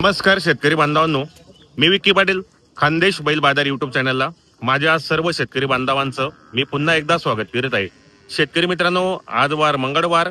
नमस्कार शेतकरी बांधवांनो, मी विक्की पाटील, खानदेश बैल बाजार यूट्यूब चॅनलला माझ्या सर्व शेतकरी बांधवांचं मी पुन्हा एकदा स्वागत करीत आहे। शेतकरी मित्रांनो, आज वार मंगळवार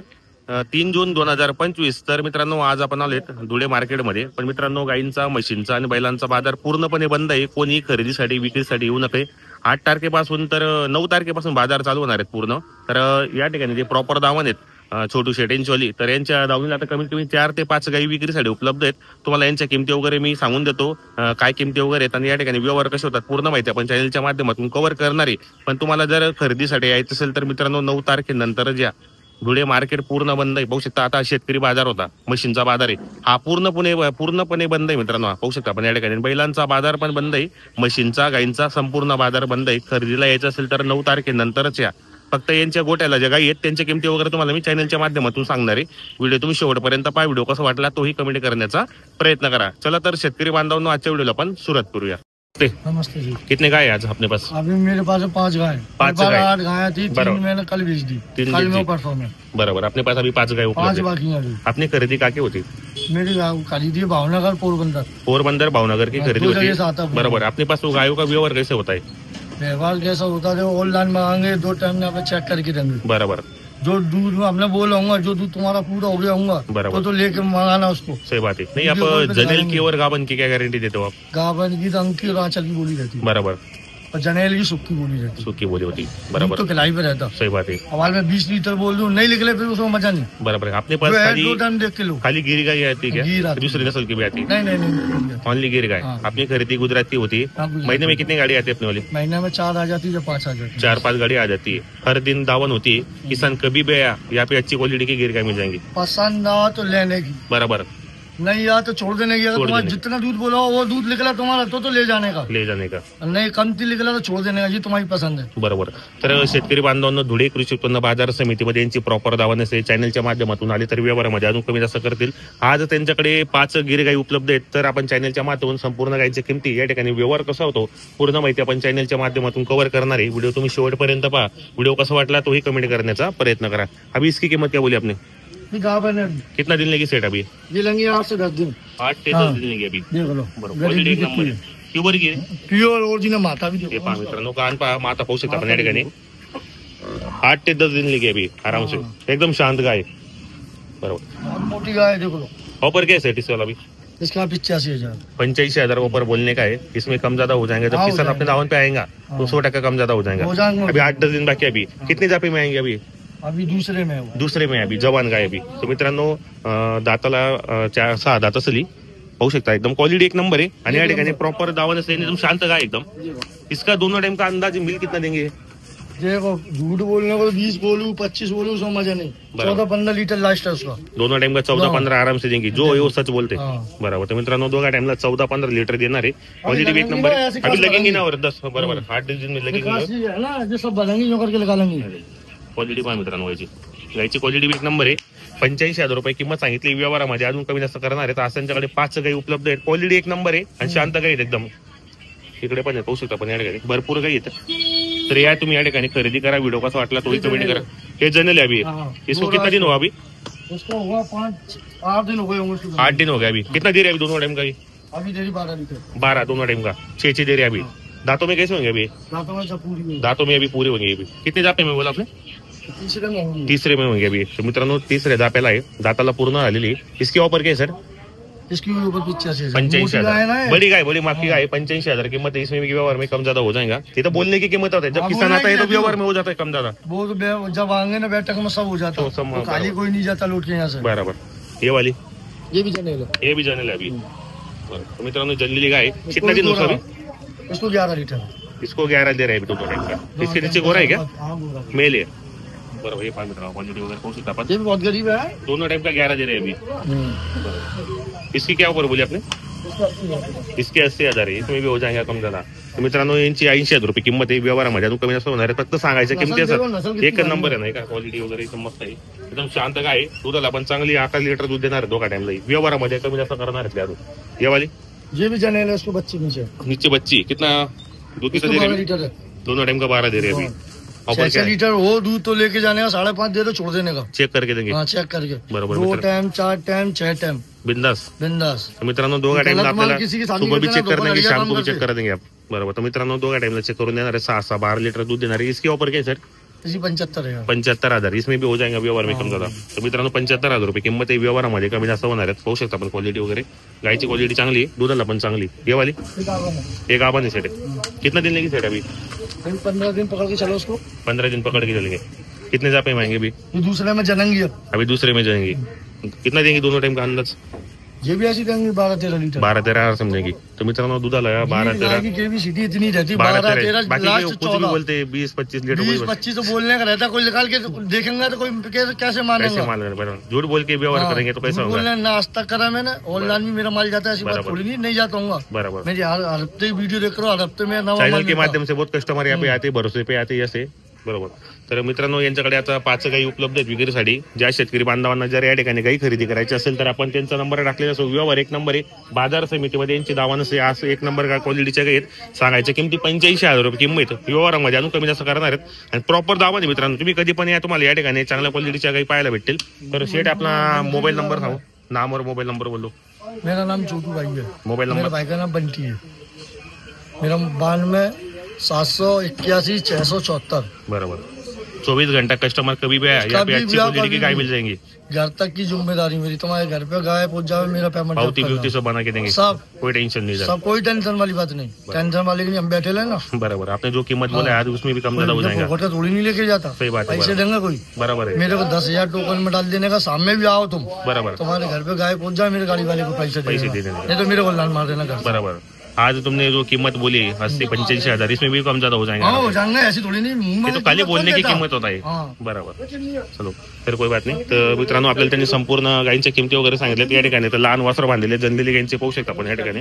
3 जून 2025। तर मित्रांनो, आज आपण आलेत धुळे मार्केटमध्ये। पण मित्रांनो, गायींचा, म्हशींचा आणि बैलांचा बाजार पूर्णपणे बंद आहे। कोणी खरेदीसाठी विक्रीसाठी येऊ नये। 8 तारखेपासून तर 9 तारखेपासून बाजार चालू होणार आहेत पूर्ण। तर या ठिकाणी जे प्रॉपर दावण आहेत छोटू शेटेंचवाली, तर यांच्या दावणीला आता कमीत कमी 4 ते 5 गायी विक्रीसाठी उपलब्ध आहेत। तुम्हाला यांच्या किमती वगैरे मी सांगून देतो, काय किमती वगैरे आहेत आणि या ठिकाणी व्यवहार कसे होतात पूर्ण माहिती आपण चॅनलच्या माध्यमातून कव्हर करणार आहे। पण तुम्हाला जर खरेदीसाठी यायचं असेल तर मित्रांनो, 9 तारखेनंतर ज्या धुळे मार्केट पूर्ण बंद आहे। पाहू शकता, आता शेतकरी बाजार होता, मशीनचा बाजार आहे हा पूर्णपणे बंद आहे मित्रांनो। पाहू शकता आपण या ठिकाणी बैलांचा बाजार पण बंद आहे, म्हशींचा, गायींचा संपूर्ण बाजार बंद आहे। खरेदीला यायचं असेल तर 9 तारखेनंतरच या। फक्त यांच्या गोट्याला ज्या गायी आहेत त्यांच्या किमती वगैरे तुम्हाला मी चॅनलच्या माध्यमातून सांगणार आहे। व्हिडिओ तुम्ही शेवटपर्यंत पहा। व्हिडिओ कसा वाटला तोही कमेंट करण्याचा प्रयत्न करा। चला तर शेतकरी बांधवांनो, आजच्या व्हिडिओला आपण सुरुवात करूया। नमस्ते जी। कितने गाय आज अपने पास? अभी मेरे पास 5 गाय, 5 गाय, 8 गाय थी, 3 मैंने कल बेच दी। कल में परफॉर्म है बरोबर। अपने पास अभी 5 गाय उपलब्ध 5 बाकी अभी। आपने खरेदी काके होती? मेरी खरीदी भावनगर पोरबंदर भावनगर की खरीदी होती, बरोबर। अपने पास वो गायों का व्यवहार कैसे होता है? व्यवहार कैसा होता है, ऑनलाइन मांगे 2 टाइम में आप चेक करके देंगे। बराबर। जो दूध में हमने बोला जो दूध तुम्हारा पूरा हो गया होगा तो लेके मंगाना उसको। सही बात है। नहीं, आप जनेल की और गाबन की क्या गारंटी देते हो आप? गाबन की तो अंकी और आंचल की बोली रहती है, बराबर। और जनेल की सुक्की बोली रहती, सुक्की बोली होती, बराबर। तो खिलाई पे रहता। सही बात है। हमारे में 20 लीटर बोल दूं, नहीं निकले फिर उसमें मजा नहीं, बराबर। अपने पास 2 टाइम देख के लो। खाली गिर गाय आती है क्या? दूसरी नस्ल की भी आती है? नहीं, ओनली गिर गाय। अपनी खरीदी गुजरात की होती है। महीने में कितनी गाड़ी आती है अपने वाली? महीने में 4 आ जाती है, 5 आ जाती है, 4-5 गाड़ी आ जाती है। हर दिन दावन होती है। किसान कभी भी आया, यहाँ पे अच्छी क्वालिटी की गिर गाय मिल जाएंगी। पसंद आ तो लेने की, बराबर। नहीं आ तो छोड़ देने की। अगर तुम्हारा जितना दूध बोला वो दूध निकला तुम्हारा तो ले जाने का, नहीं कमती निकला तो छोड़ देने का, जी तुम्हारी पसंद है, बरोबर। तर शेतकरी बांधवांनो, धुळे कृषी उत्पन्न बाजार समितीमध्ये यांची प्रॉपर दावा नसेल, चॅनलच्या माध्यमातून आले तर व्यवहारामध्ये अजून कमी जास्त करतील। आज त्यांच्याकडे 5 गिर गाई उपलब्ध आहेत। तर आपण चॅनलच्या माध्यमातून संपूर्ण गायीच्या किमती, या ठिकाणी व्यवहार कसा होतो पूर्ण माहिती आपण चॅनलच्या माध्यमातून कव्हर करणार आहे। व्हिडिओ तुम्ही शेवटपर्यंत पहा। व्हिडिओ कसा वाटला तोही कमेंट करण्याचा प्रयत्न करा। अभी इसकी कीमत क्या बोली आपने? कितना दिन लेगी सेट? अभी ये लेंगे 8 से 10 दिन। 8 से 10 दिन लेंगे अभी, देख लो। प्युअर गिर, प्युअर ओरिजिनल माता भी हे पहा मित्रांनो, कान पहा, माता पाहू शकता आपण या ठिकाणी। 8 ते 10 दिन लेगी अभी आराम से, एकदम शांत गाय, बरोबर। मोटी गाय देख लो। ऑफर कैसे है इस वाला? अभी इसका 85,000 85,000 ऊपर बोलने का है। इसमें कम ज्यादा हो जाएंगे जब किसान अपने दावन पे आएगा तो 100% कम ज्यादा हो जाएगा। अभी 8-10 दिन बाकी। अभी कितने जापे में आएंगे? अभी दूसरे में अभी जवान गाय अभी। तो मित्रांनो, दाताला 6 दात असली, पाहू शकता एकदम क्वालिटी एक नंबर है। आणि या ठिकाणी प्रॉपर दावण असले, एकदम शांत गाय एकदम। इसका दोनों टाइम का अंदाज मिल कितना देंगे? देखो, झूठ बोलने को 20 बोलूं 25 बोलूं उसमें मजा नहीं। 14-15 लीटर लास्ट है उसका। दोनों टाइम का 14-15 आराम से देंगे, जो है वो सच बोलते, बराबर। तो मित्रांनो, दोघा टाइमला 14-15 लीटर देणार आहे। क्वालिटी एक नंबर है। अभी लगेंगे ना और 10, बराबर 8 दिन में लगेंगे, सब बनेंगे, जो करके लगा लेंगे। क्वालिटी पहा मित्रांनो, गायची क्वालिटी एक नंबर आहे। 85,000 रुपये किंमत सांगितली। व्यवहारामध्ये अजून कमी जास्त करणार आहे। तर आज त्यांच्याकडे 5 गाई उपलब्ध आहेत। क्वालिटी एक नंबर आहे आणि शांत गाई आहेत एकदम। इकडे पण पाहू शकता पण या ठिकाणी भरपूर गाई आहेत। तर या तुम्ही या ठिकाणी खरेदी करा। व्हिडिओ कसा वाटला तोही कमेंट करा। हे जनेल है अभी, इसको कितना दिन हुआ? अभी उसको हुआ 8 दिन हो गए होंगे। 8 दिन हो गया। अभी कितना दे रहे? अभी दोनों टाइम का? अभी दे रही 12 लीटर। 12 दोनों टाइम का, 6 दे रहे अभी। दांतों में कैसे होंगे अभी? दांतों में अभी पूरे होंगे। अभी कितने जापे में बोला आपने? तीसरे में होंगे अभी। तो मित्रांनो, तिसऱ्या जाप्याला आहे, दाताला पूर्ण झालेली। इसकी ऑफर क्या है सर? इसकी ऊपर 85,000। बड़ी गाय, बड़ी माफ की गाय, 85,000 कीमत है। इसमें भी व्यवहार में कम ज्यादा हो जाएगा। ये तो बोलने की कीमत होता है, जब किसान आता है तो व्यवहार में हो जाता है कम ज्यादा। वो जब आएंगे ना बैठक में सब हो जाता है, खाली कोई नहीं जाता लौट के यहाँ से, बराबर। ये वाली, ये भी जनेल है अभी। तो मित्रांनो, जल्दी गाय कितना दिन होगा अभी? इसको 11 लीटर। इसको 11 दे रहे हैं दोनों टाइम का। इसके नीचे गोरा है क्या? मेल है, बराबर। ये 5 मिनट क्वालिटी वगैरह कौन सी ताकत? ये भी बहुत गरीब है। दोनों टाइम का 11 दे रहे हैं अभी। इसकी क्या ऊपर बोली आपने? इसके 80,000 आहे। इसमें भी हो जाएगा कम ज्यादा। तर मित्रांनो, यांची 80,000 रुपये किंमत आहे। व्यवहारामध्ये अजून कमी जास्त होणार आहे। फक्त सांगायच्या किमती असतात, एक नंबर आहे नाही का? क्वालिटी वगैरे एकदम मस्त आहे, एकदम शांत गाय। दुधाला पण चांगली 8 लीटर दूध देणार आहे दोघा टाइमला। व्यवहारामध्ये कमी जास्त करणार आहेत अजून। ये वाली, ये भी जनेल है, उसको बच्ची नीचे बच्ची। कितना दूध कितना दे रहे हैं? लीटर है। दोनों टाइम का 12 दे रहे हैं अभी। ऑफर 6 लीटर वो दूध तो लेके जाने का 5.5 दे तो छोड़ देने का, चेक करके देंगे। हाँ चेक करके, बरोबर 2 टाइम 4 टाइम 6 टाइम बिंदास। बिंदास। तर मित्रांनो दोघा टाइमला आपल्याला किसी की शादी सुबह भी करते चेक ना, कर देंगे, दोघं शाम को भी करते. चेक कर देंगे आप। बरोबर, तर मित्रांनो दोघा टाइमला चेक करून देणार आहे, 6-12 लीटर दूध देणार आहे। इसकी ऑफर क्या है सर? इसी 75 है 75,000, इसमें भी हो जाएगा व्यवहार में कम ज्यादा। तर मित्रांनो 75,000 रुपये किंमत आहे, व्यवहारामध्ये कमी जास्त होणार आहेत। पाहू शकता आपण क्वालिटी वगैरे, गायची क्वालिटी चांगली आहे, दुधाला पण चांगली। ये वाली एक आबानी सेट है, कितना दिन लेगी सेट अभी? 15 दिन पकड़ के चलो उसको, 15 दिन पकड़ के चलेंगे। कितने जापे मांगे अभी? ये दूसरे में जनेंगी, अभी दूसरे में जाएंगी। कितना देंगी दोनों टाइम का अंदाज? ये भी ऐसी देंगे 12-13 लीटर, 12-13 समझेंगी। तो मित्रांनो दुधाला 12-13 की केबीसीटी इतनी रहती, 12-13 12-13 बाकी लास्ट कुछ भी 14 बोलते 20-25 लीटर 20-25 तो बोलने का रहता, कोई निकाल के देखेंगे तो कोई कैसे कैसे मानेगा। माल बराबर, झूठ बोल के व्यवहार करेंगे तो कैसा होगा? बोलने ना आज तक करा मैंने, ऑनलाइन भी मेरा माल जाता है, ऐसी बात थोड़ी नहीं जाता हूँ। बराबर, मेरी हर हफ्ते वीडियो देख रहा हूँ, हर हफ्ते में नवा चॅनल माल के मिलता है. माध्यम से बहुत कस्टमर यहाँ पे आते, भरोसे पे आते असे। बरोबर, तर मित्रांनो यांच्याकडे आता 5 गाई उपलब्ध आहेत विक्रीसाठी। ज्या शेतकरी बांधवांना जर या ठिकाणी गाई खरेदी करायची असेल तर आपण त्यांचा नंबर टाकलेला असो। व्यवहार 1 नंबर आहे, बाजार समितीमध्ये यांची दावा नसे, असं 1 नंबर का क्वालिटीच्या गाई आहेत। सांगायच्या किमती 85,000 रुपये किंमत, व्यवहारामध्ये अजून कमी जास्त करणार आहेत आणि प्रॉपर दावा आहे मित्रांनो। तुम्ही कधी पण या, तुम्हाला या ठिकाणी चांगल्या क्वालिटीच्या गाई पाहायला भेटतील। तर शेट अपना मोबाईल नंबर सांगू, नाम और मोबाईल नंबर बोलो। मेरा नाम छोटू भाई है, मोबाईल मेरे नंबर? भाई का नाम बंटी है, मेरा 92 781 674। बरोबर, 24 घंटा कस्टमर कभी भी आया, यहाँ पे अच्छी क्वालिटी की गाय मिल जाएंगी। घर तक की जिम्मेदारी मेरी, तुम्हारे घर पे गाय पहुंच जाए, मेरा पेमेंट पावती बिवती सब बना के देंगे, सब, कोई टेंशन नहीं। सब कोई टेंशन वाली बात नहीं, टेंशन वाले के लिए हम बैठे हैं ना। बराबर, आपने जो कीमत बोला आज उसमें भी कम ज्यादा हो जाएगा। फोटा थोड़ी नहीं लेके जाता, सही बात है, पैसे देंगे कोई। बराबर है, मेरे को 10,000 टोकन में डाल देने का, सामने भी आओ तुम, बराबर, तुम्हारे घर पे गाय पहुंच जाए, मेरे गाड़ी वाले को पैसे पैसे दे देना, देने। नहीं तो मेरे को लाल मार देना घर से। बराबर, आज तुमने जो कीमत बोली 80-85,000, इसमें भी कम ज्यादा हो जाएगा। हाँ हो जाएंगे, ऐसी थोड़ी नहीं, मुंह ये में तो खाली बोलने की देता. किंमत होत आहे। हाँ. बरोबर, चलो तर कोई बात नाही। तर मित्रांनो आपल्याला त्यांनी संपूर्ण गायींच्या किमती वगैरे सांगितल्यात या ठिकाणी। तर लहान वासर बांधलेले जनलेली गायींचे पाहू शकता आपण या ठिकाणी।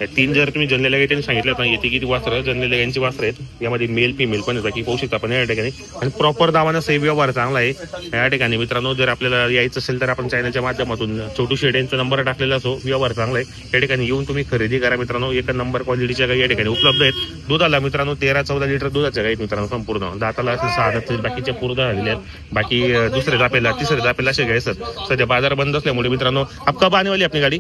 या 3 जर तुम्ही जनलेल्या गायी त्यांनी सांगितल्यात ना, येते किती वासर जनलेल्या गायींची वासर आहेत, यामध्ये मेल फिमेल पण आहेत, बाकी पाहू शकता आपण या ठिकाणी। आणि प्रॉपर दावाना सही व्यवहार चांगला आहे या ठिकाणी। मित्रांनो जर आपल्याला यायचं असेल तर आपण चॅनलच्या माध्यमातून छोटू शेड यांचा नंबर टाकलेला असो, व्यवहार चांगला आहे या ठिकाणी। येऊन तुम्ही खरेदी करा मित्रांनो, 1 नंबर क्वालिटीच्या गायी या ठिकाणी उपलब्ध आहेत। दुधाला मित्रांनो 13-14 लिटर दुधाच्या गायी मित्रांनो, संपूर्ण दाताला असे 6 दात, बाकीच्या पूर्ण झालेले आहेत। बाकी दुसरे जापेला, तिसरे जापेला असे गाय सर। सध्या बाजार बंद असल्यामुळे मित्रांनो, अब कब आने वाली अपनी गाड़ी?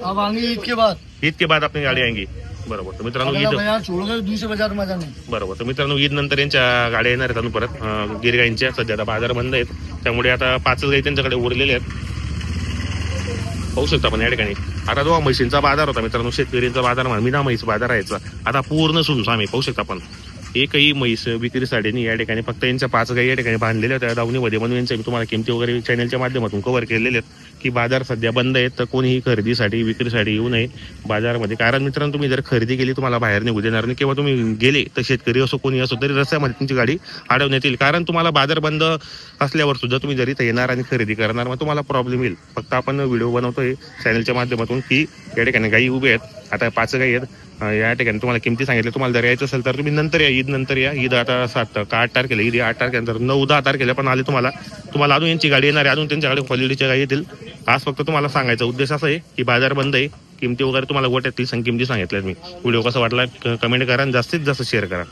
अब आएंगे ईद के बाद, ईद के बाद अपनी गाडी आएंगी। बरोबर, तर मित्रांनो ईद, बाजार छोड़ोगे दूसरे बाजार में जाने। बरोबर, तर मित्रांनो ईद नंतर यांच्या गाड्या येणार आहेत अजून परत गिरगाईंच्या। सध्या आता बाजार बंद आहेत, त्यामुळे आता 5 गाई त्यांच्याकडे उरलेले आहेत, पाहू शकता आपण या ठिकाणी। आता जो म्हशींचा बाजार होता मित्रांनो, शेतकऱ्यांचा बाजार म्हणा, मीना म्हैस बाजार यायचा, आता पूर्ण सुनसाम आहे। पाहू शकता आपण एकही म्हैस विक्रीसाठी नाही या ठिकाणी, फक्त यांच्या 5 गाई या ठिकाणी बांधलेल्या होत्या दावणीमध्ये, म्हणून यांच्या मी तुम्हाला किमती वगैरे चॅनलच्या माध्यमातून कव्हर केलेले आहेत की बाजार सध्या बंद आहेत, तर कोणीही खरेदीसाठी विक्रीसाठी येऊ नये बाजारामध्ये। कारण मित्रांनो तुम्ही जर खरेदी केली तुम्हाला बाहेर निघू देणार नाही, किंवा तुम्ही गेले तर शेतकरी असो कोणी असो तरी रस्त्यामध्ये तुमची गाडी अडवण्यात येईल। कारण तुम्हाला बाजार बंद असल्यावर सुद्धा तुम्ही जरी येणार आणि खरेदी करणार, मग तुम्हाला प्रॉब्लेम येईल। फक्त आपण व्हिडिओ बनवतोय चॅनलच्या माध्यमातून की या ठिकाणी गाई उभी आहेत, आता 5 गाई आहेत या ठिकाणी। तुम्हाला किमती सांगितल्या, तुम्हाला जर यायचं असेल तर तुम्ही नंतर या, ईद नंतर या। ईद आता 7 का 8 तारखेला, ईद 8 तारखेनंतर 9-10 तारखेला पण आले तुम्हाला अजून यांची गाडी येणार आहे, अजून त्यांच्याकडे क्वालिटीच्या गाई येतील। आज फक्त तुम्हाला सांगायचा उद्देश असा आहे की बाजार बंद आहे, किमती वगैरे तुम्हाला गोट्यातील किमती सांगितल्यात मी। व्हिडिओ कसा वाटला कमेंट करा आणि जास्तीत जास्त शेअर करा।